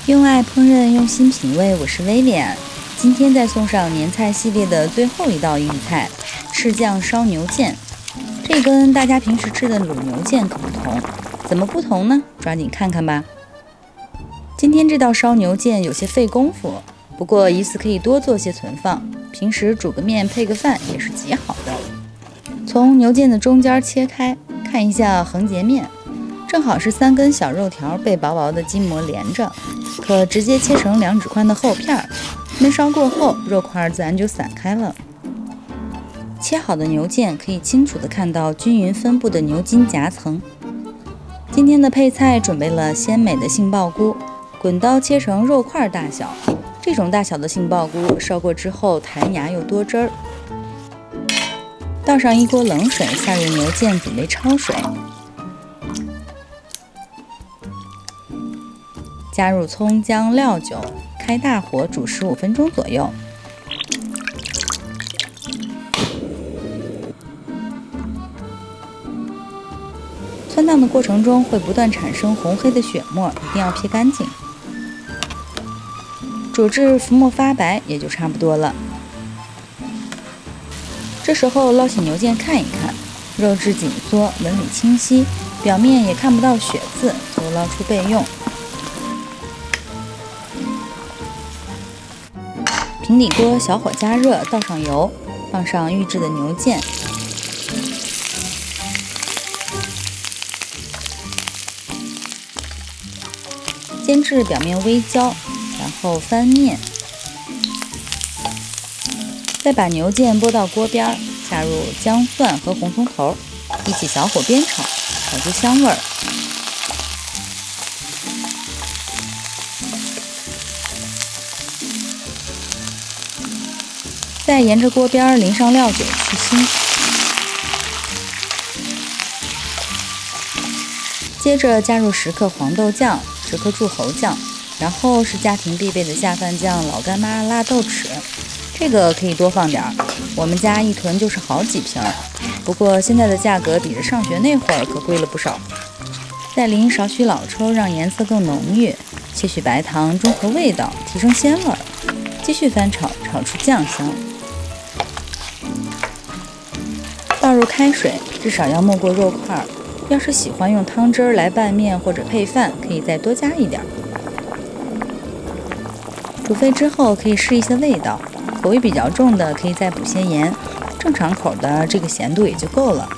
用爱烹饪，用心品味，我是薇薇安。今天再送上年菜系列的最后一道预菜——赤酱烧牛腱。这跟大家平时吃的卤牛腱可不同，怎么不同呢？抓紧看看吧。今天这道烧牛腱有些费功夫，不过一次可以多做些存放，平时煮个面配个饭也是极好的。从牛腱的中间切开，看一下横截面，正好是3根小肉条被薄薄的筋膜连着，可直接切成2指宽的厚片，焖烧过后，肉块自然就散开了。切好的牛腱可以清楚地看到均匀分布的牛筋夹层。今天的配菜准备了鲜美的杏鲍菇，滚刀切成肉块大小，这种大小的杏鲍菇烧过之后弹牙又多汁儿。倒上1锅冷水，下入牛腱准备焯水，加入葱姜料酒，开大火煮15分钟左右。汆烫的过程中会不断产生红黑的血沫，一定要撇干净。煮至浮沫发白也就差不多了。这时候捞起牛腱看一看，肉质紧缩，纹理清晰，表面也看不到血渍，就捞出备用。平底锅小火加热，倒上油，放上预制的牛腱，煎至表面微焦，然后翻面，再把牛腱拨到锅边，下入姜蒜和红葱头，一起小火煸炒，炒出香味儿。再沿着锅边淋上料酒去腥。接着加入10克黄豆酱、10克柱侯酱，然后是家庭必备的下饭酱老干妈辣豆豉，这个可以多放点儿，我们家一囤就是好几瓶，不过现在的价格比着上学那会儿可贵了不少。再淋少许老抽，让颜色更浓郁，些许白糖中和味道，提升鲜味儿，继续翻炒，炒出酱香。倒入开水，至少要没过肉块。要是喜欢用汤汁来拌面或者配饭，可以再多加一点。煮沸之后可以试一下味道，口味比较重的可以再补些盐，正常口的这个咸度也就够了。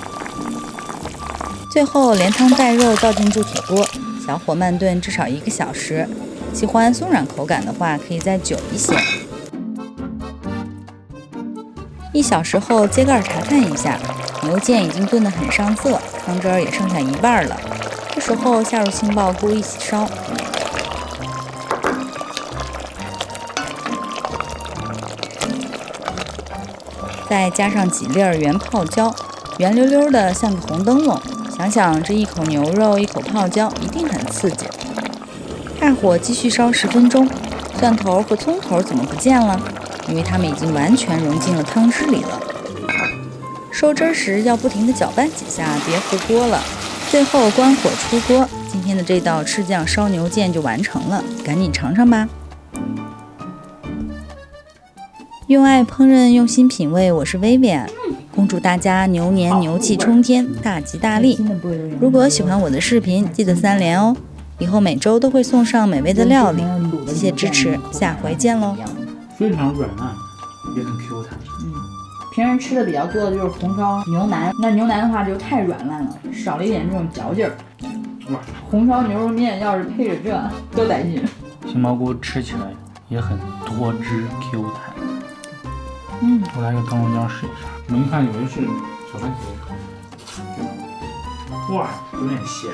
最后连汤带肉倒进铸铁锅，小火慢炖至少1个小时。喜欢松软口感的话，可以再久一些。1小时后揭盖查看一下，牛腱已经炖得很上色，汤汁儿也剩下1半了。这时候下入杏鲍菇一起烧，再加上几粒原泡椒，圆溜溜的像个红灯笼。想想这一口牛肉一口泡椒，一定很刺激。大火继续烧10分钟，蒜头和葱头怎么不见了？因为它们已经完全融进了汤汁里了。收汁时要不停地搅拌几下，别糊锅了。最后关火出锅，今天的这道赤酱烧牛腱就完成了，赶紧尝尝吧。用爱烹饪，用心品味，我是薇薇安。恭祝大家牛年牛气冲天，大吉大利！如果喜欢我的视频，记得3连哦。以后每周都会送上美味的料理，谢谢支持，下回见喽。非常软烂，也很 Q 弹。平时吃的比较多的就是红烧牛腩，那牛腩的话就太软烂了，少了一点这种嚼劲儿。红烧牛肉面要是配着这，多带劲！杏鲍菇吃起来也很多汁 Q 弹。我来个灯笼椒试一下。我一看以为是小番茄。哇，有点咸。